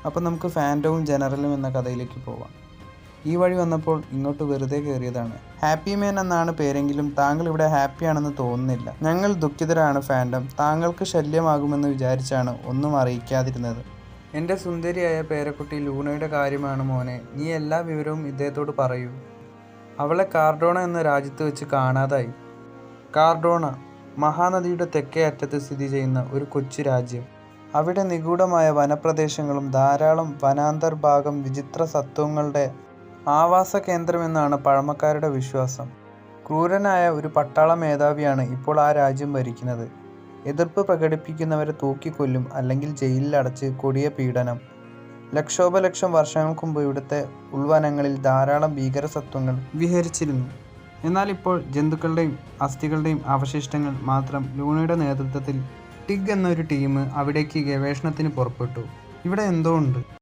അപ്പോൾ നമുക്ക് ഫാൻറ്റവും ജനറലും എന്ന കഥയിലേക്ക് പോവാം. ഈ വഴി വന്നപ്പോൾ ഇങ്ങോട്ട് വെറുതെ കയറിയതാണ്. ഹാപ്പി മാൻ എന്നാണ് പേരെങ്കിലും താങ്കൾ ഇവിടെ ഹാപ്പിയാണെന്ന് തോന്നുന്നില്ല. ഞങ്ങൾ ദുഃഖിതരാണ് ഫാൻറ്റം. താങ്കൾക്ക് ശല്യമാകുമെന്ന് വിചാരിച്ചാണ് ഒന്നും അറിയിക്കാതിരുന്നത്. എൻ്റെ സുന്ദരിയായ പേരക്കുട്ടി ലൂണയുടെ കാര്യമാണ് മോനെ. നീ എല്ലാ വിവരവും ഇദ്ദേഹത്തോട് പറയൂ. അവളെ കാർഡോണ എന്ന രാജ്യത്ത് വെച്ച് കാണാതായി. കാർഡോണ മഹാനദിയുടെ തെക്കേ അറ്റത്ത് സ്ഥിതി ചെയ്യുന്ന ഒരു കൊച്ചു രാജ്യം. അവിടെ നിഗൂഢമായ വനപ്രദേശങ്ങളും ധാരാളം വനാന്തർഭാഗം വിചിത്ര സത്വങ്ങളുടെ ആവാസ കേന്ദ്രമെന്നാണ് പഴമക്കാരുടെ വിശ്വാസം. ക്രൂരനായ ഒരു പട്ടാള മേധാവിയാണ് ഇപ്പോൾ ആ രാജ്യം ഭരിക്കുന്നത്. എതിർപ്പ് പ്രകടിപ്പിക്കുന്നവരെ തൂക്കിക്കൊല്ലും, അല്ലെങ്കിൽ ജയിലിൽ അടച്ച് കൊടിയ പീഡനം. ലക്ഷോപലക്ഷം വർഷങ്ങൾക്ക് മുമ്പ് ഇവിടുത്തെ ഉൾവനങ്ങളിൽ ധാരാളം ഭീകരസത്വങ്ങൾ വിഹരിച്ചിരുന്നു. എന്നാൽ ഇപ്പോൾ ജന്തുക്കളുടെയും അസ്ഥികളുടെയും അവശിഷ്ടങ്ങൾ മാത്രം. ലൂണയുടെ നേതൃത്വത്തിൽ ടിഗ് എന്നൊരു ടീം അവിടേക്ക് ഗവേഷണത്തിന് പുറപ്പെട്ടു. ഇവിടെ എന്തോ ഉണ്ട്.